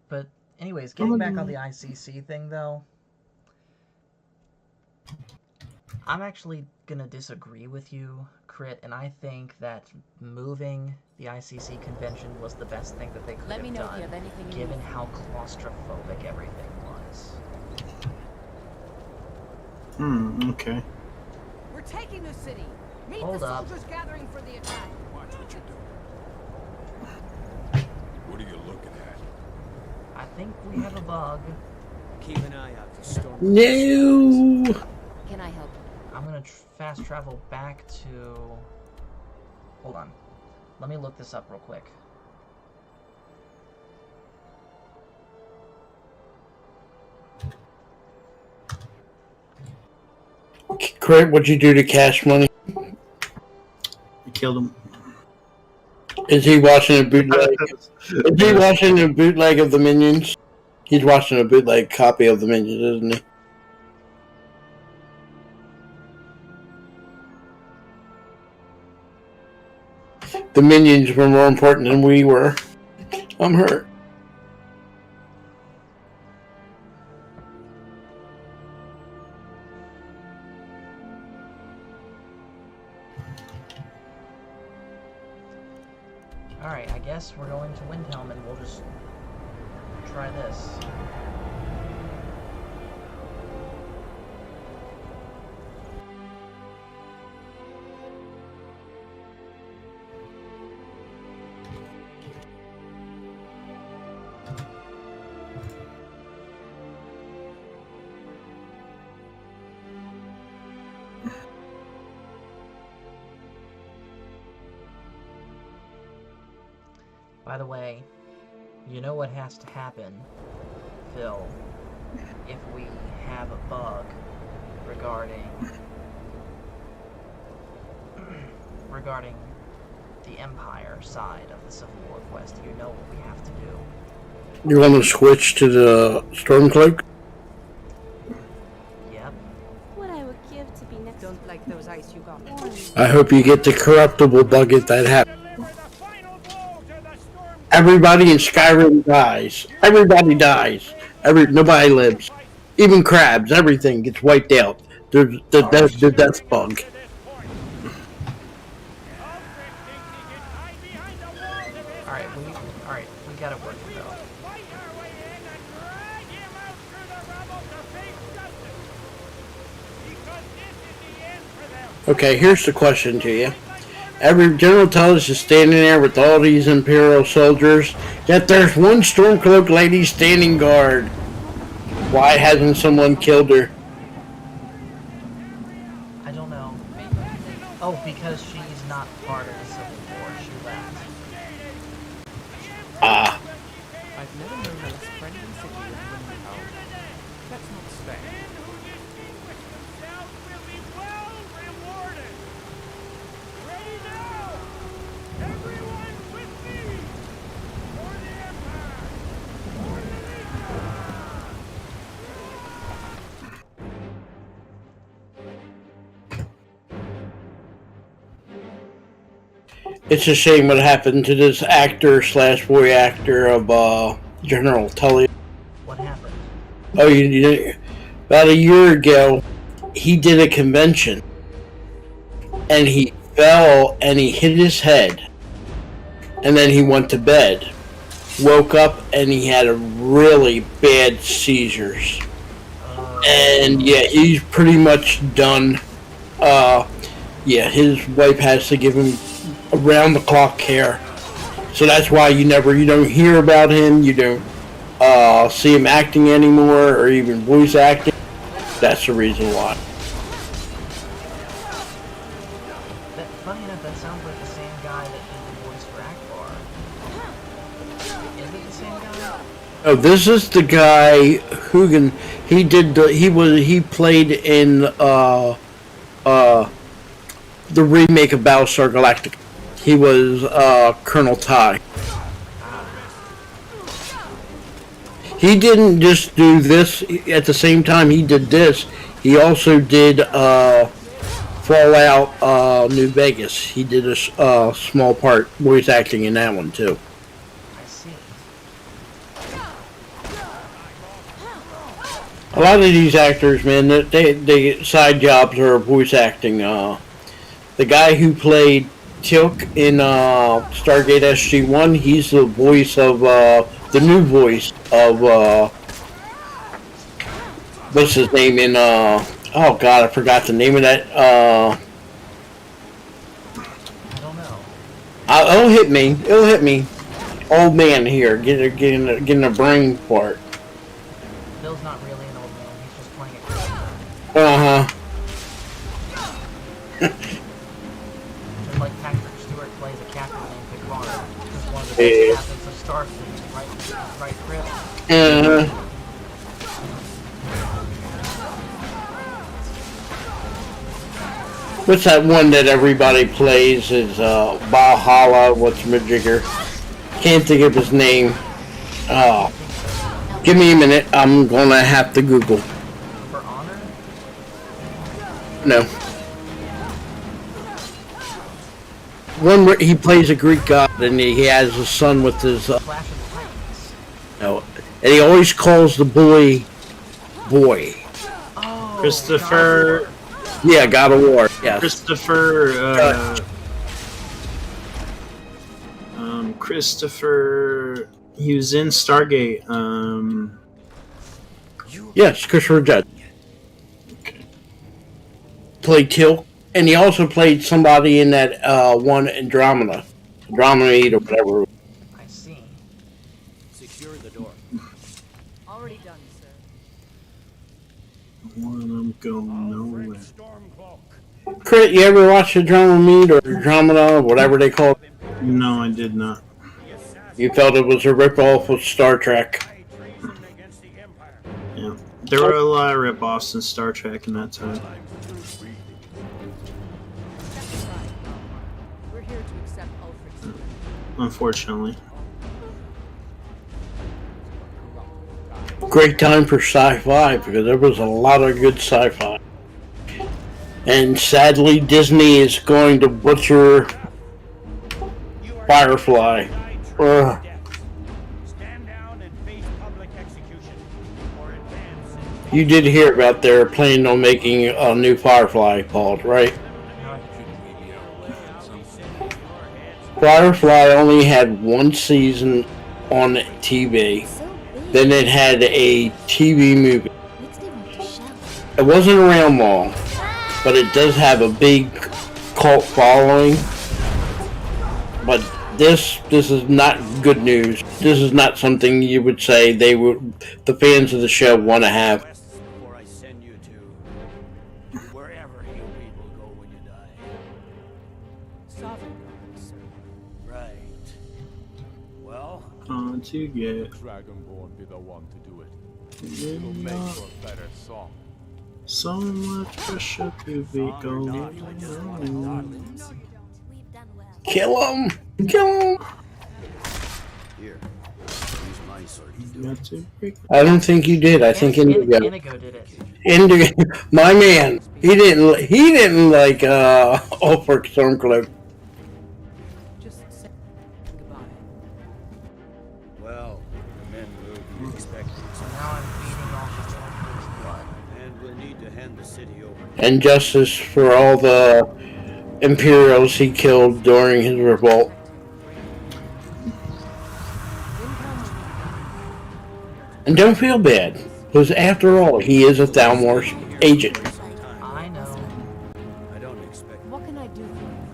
But anyways, getting back on the ICC thing though, I'm actually gonna disagree with you, Crit, and I think that moving the ICC convention was the best thing that they could Let have me know if done, you have anything you given need. how claustrophobic everything was. Okay. We're taking the city. Meet Hold the up. soldiers gathering for the attack. Watch what you're doing. What are you looking at? I think we have a bug. Keep an eye out for storm. No. Can I help? I'm gonna fast travel back to... Hold on. Let me look this up real quick. Craig, what'd you do to Cash Money? I killed him. Is he watching a bootleg? Is he watching a bootleg of the Minions? He's watching a bootleg copy of the Minions, isn't he? The Minions were more important than we were. I'm hurt. Alright, I guess we're going to Windhelm and we'll just try this. By the way, you know what has to happen, Phil, if we have a bug regarding the Empire side of the Civil War quest. You know what we have to do. You want to switch to the Stormcloak? Yep. What I would give to be next. Don't like those ice you got. I hope you get the corruptible bug if that happens. Everybody in Skyrim dies. Everybody dies. Nobody lives. Even crabs. Everything gets wiped out. There's the death bug. Alright, we gotta work it though. Okay, here's the question to you. Every General Tullis is standing there with all these Imperial soldiers, yet there's one Stormcloak lady standing guard. Why hasn't someone killed her? I don't know. Oh, because she's not part of the Civil War. She left. Ah. I've never known a less friendly city with women power. That's not fair. It's a shame what happened to this actor / boy actor of General Tully. What happened? Oh, you didn't? About a year ago, he did a convention, and he fell and he hit his head, and then he went to bed, woke up, and he had a really bad seizures, and yeah, he's pretty much done. Yeah, his wife has to give him around the clock care, so that's why you don't hear about him. You don't see him acting anymore, or even voice acting. That's the reason why. Funny enough, that sounds like the same guy that did the voice for Akbar. Is it the same guy? Oh, this is the guy Hugin. He played in the remake of Battlestar Galactica. He was Colonel Ty. He didn't just do this. At the same time he did this, he also did Fallout New Vegas. He did a small part voice acting in that one too. I see. A lot of these actors, man, they side jobs are voice acting. The guy who played Tilk in Stargate SG-1, he's the voice of the new voice of what's his name in oh god, I forgot the name of that. I don't know. It'll hit me. Old man here, getting a brain part. Bill's not really an old man. He's just playing it. Uh-huh. Just like Patrick Stewart plays a captain named Picard, who's one of the best captains of Starfleet, right, Chris? Uh-huh. What's that one that everybody plays? Is Valhalla? What's Majigger? Can't think of his name. Give me a minute. I'm gonna have to Google. For Honor? No. One where he plays a Greek god and he has a son with his. Clash of the Titans. No, and he always calls the boy. Oh, Christopher. Yeah, God of War. Yes. Christopher. He was in Stargate. Yes, Christopher Judge. Played Tilk, and he also played somebody in that one Andromeda 8 or whatever. I see. Secure the door. Already done, sir. I'm going nowhere. Crit, you ever watch Andromeda or Andromeda, whatever they call it? No, I did not. You felt it was a ripoff of Star Trek. Yeah, there were a lot of rip-offs in Star Trek in that time. We're here to accept Ulfric's. Unfortunately. Great time for sci-fi because there was a lot of good sci-fi. And sadly, Disney is going to butcher Firefly. Ugh. You did hear about they're planning on making a new Firefly, Paul, right? Firefly only had one season on TV. Then it had a TV movie. It wasn't around long, but it does have a big cult following. But this is not good news. This is not something you would say the fans of the show want to have. Before I send you to wherever you people go when you die. Sovereign God, sir. Right. Well, On to get Dragonborn be the one to do it. It'll make for a better song. so much pressure to be going. Kill him! Kill him! here. Use my sword to do it. Got to break. I don't think you did. I think Indigo. Inigo did it. Indigo, my man. He didn't like Ulfric Stormcloak. Just say goodbye. Well, the men will be expecting So now I'm feeding off of Ulfric's blood. and we'll need to hand the city over. And justice for all the Imperials he killed during his revolt. And don't feel bad, because after all, he is a Thalmor agent. I know. I don't expect. What can I do for you?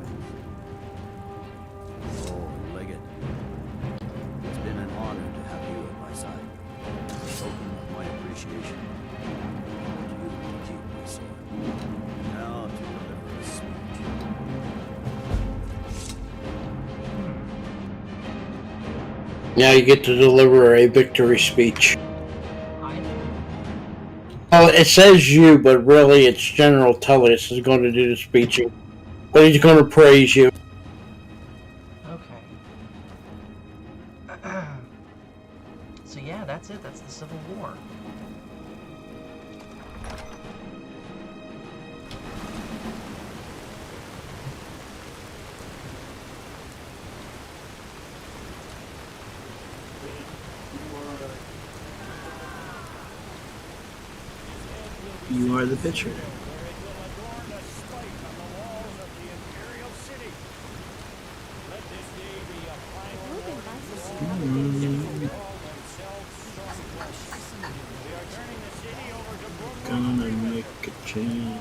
Oh, Leggett. It's been an honor to have you at my side. A token of my appreciation. You will keep my sword. Now to deliver a speech. Now you get to deliver a victory speech. I know. Well, it says you, but really it's General Tullius is going to do the speeching. But he's going to praise you. Okay. So yeah, that's it. That's the Civil War. You are the pitcher. Gonna make a change.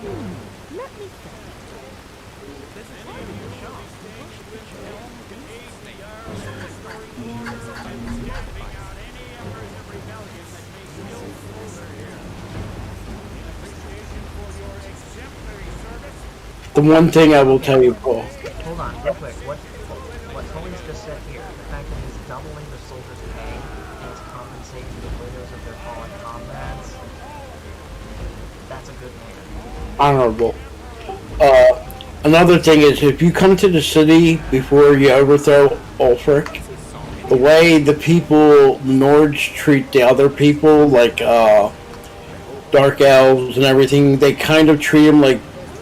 The one thing I will tell you, Paul. Hold on, real quick. What Tullius just said here, the fact that he's doubling the soldiers' pay and is compensating the widows of their fallen comrades, that's a good man. Honorable. Another thing is, if you come to the city before you overthrow Ulfric, the way the people, the Nords, treat the other people, like Dark Elves and everything, they kind of treat them like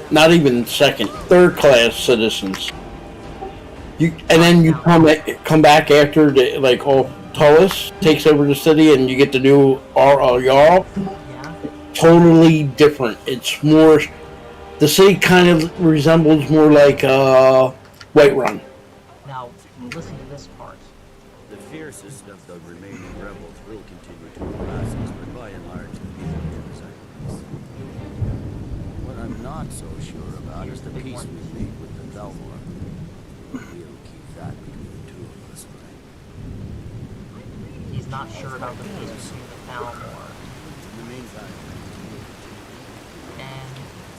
not even second, third class citizens. And then you come back after the, like Tullius takes over the city and you get the new Jarl. Yeah? Totally different. It's more. The city kind of resembles more like Whiterun. Now, listen to this part. The fiercest of the remaining rebels will continue to harass us, but by and large, the people here reside in peace. What I'm not so sure about is the peace we've made with the Thalmor. We'll keep that between the two of us, right? He's not sure about the peace between the Thalmor. In the meantime, And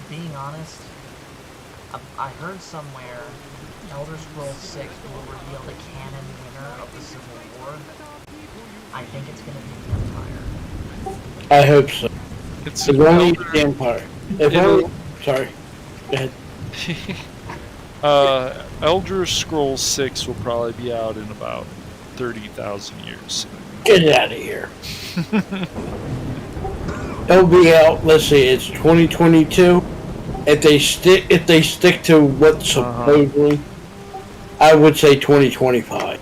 being honest, I heard somewhere Elder Scrolls 6 will reveal the canon winner of the Civil War. I think it's going to be the Empire. I hope so. It's It's only the Empire. If It'll- only, sorry. Go ahead. Elder Scrolls 6 will probably be out in about 30,000 years. Get it out of here. It'll be out. Let's see. It's 2022. If they stick to what's supposedly, I would say 2025,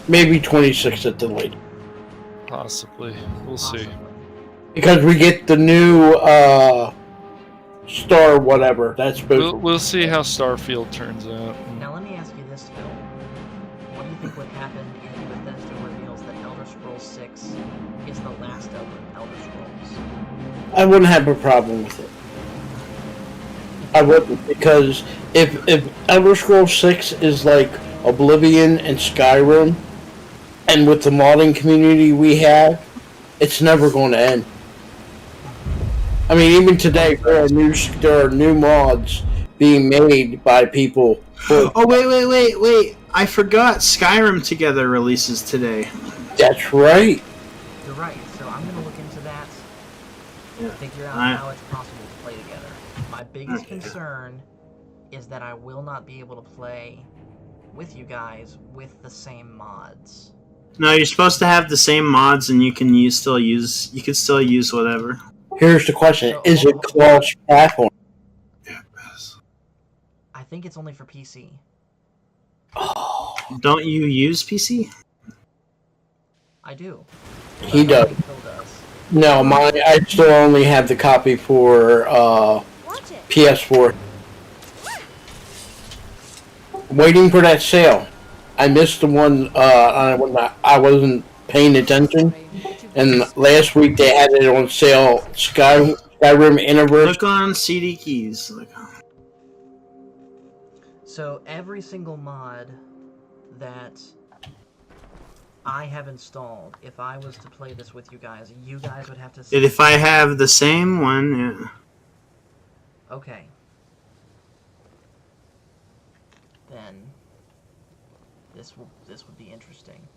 maybe 26 at the latest. Possibly. We'll see. Because we get the new Star whatever. That's supposed We'll see how Starfield turns out. Now let me ask you this, Phil. What do you think would happen if Bethesda reveals that Elder Scrolls 6 is the last Elder Scrolls? I wouldn't have a problem with it. I wouldn't, because if Elder Scrolls 6 is like Oblivion and Skyrim, and with the modding community we have, it's never going to end. I mean, even today, there are new mods being made by people. Oh, wait. I forgot Skyrim Together releases today. That's right. You're right, so I'm going to look into that, figure out how it's possible to play together. My biggest concern is that I will not be able to play with you guys with the same mods. No, you're supposed to have the same mods, and you can still use whatever. Here's the question: So, is it cross-platform? I think it's only for PC. Don't you use PC? I do. He I don't does. think Phil does. No, I still only have the copy for Watch it. PS4. Waiting for that sale. I missed the one I wasn't paying attention, and last week they had it on sale. Skyrim Anniversary. Look on CD keys. So every single mod that I have installed, if I was to play this with you guys would have to say... If I have the same one, yeah. Okay. Then this would be interesting.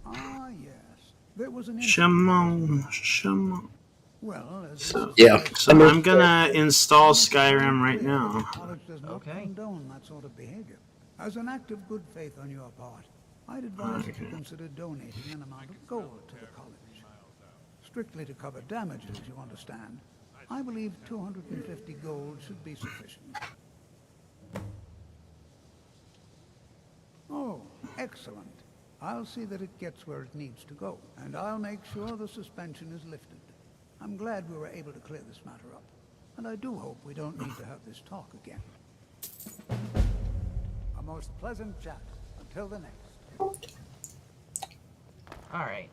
Ah, yes. There was an Shimon. Well, as So, Yeah. so I'm gonna install Skyrim right now. college does not Okay. condone that sort of behavior. As an act of good faith on your part, I'd advise that you consider donating an amount of gold to the college. Strictly to cover damages, you understand. I believe 250 gold should be sufficient. Oh, excellent. I'll see that it gets where it needs to go, and I'll make sure the suspension is lifted. I'm glad we were able to clear this matter up, and I do hope we don't need to have this talk again. A most pleasant chat. Until the next. Alright.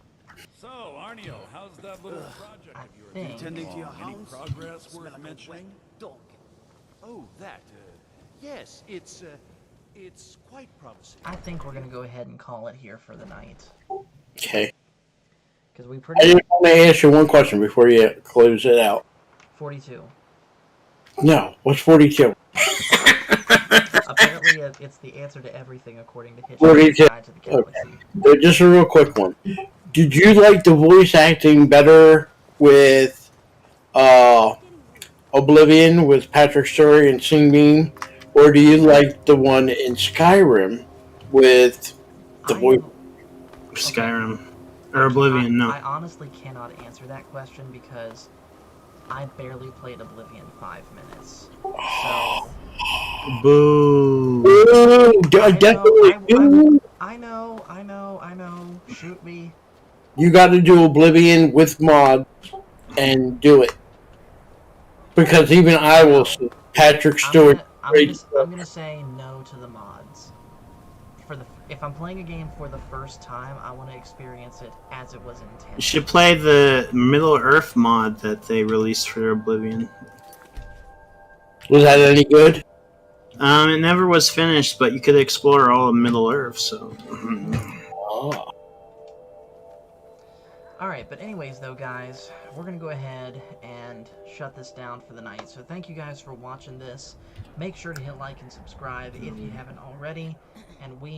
So, Arnio, how's that little project I of yours? think... Tending to your Any house? progress worth mentioning? Dog. Oh, that. Yes, it's quite promising. I think we're gonna go ahead and call it here for the night. Okay. Because we I pretty just want to ask you one question before you close it out. 42. No, what's 42? Apparently it's the answer to everything according to Hitchhiker's 42. Guide to the Galaxy. Just a real quick one. Did you like the voice acting better with Oblivion with Patrick Stewart and Sing Bean, or do you like the one in Skyrim with the voice? Skyrim. Or Oblivion, no. I honestly cannot answer that question because I barely played Oblivion 5 minutes. So... Boo. Ooh, definitely. I know. Shoot me. You got to do Oblivion with mods and do it. Because even I will see Patrick Stewart. I'm gonna say no to the mods. If I'm playing a game for the first time, I want to experience it as it was intended. You should play the Middle Earth mod that they released for Oblivion. Was that any good? It never was finished, but you could explore all of Middle Earth. So. Oh. Alright, but anyways though, guys, we're going to go ahead and shut this down for the night. So thank you guys for watching this. Make sure to hit like and subscribe if you haven't already. And we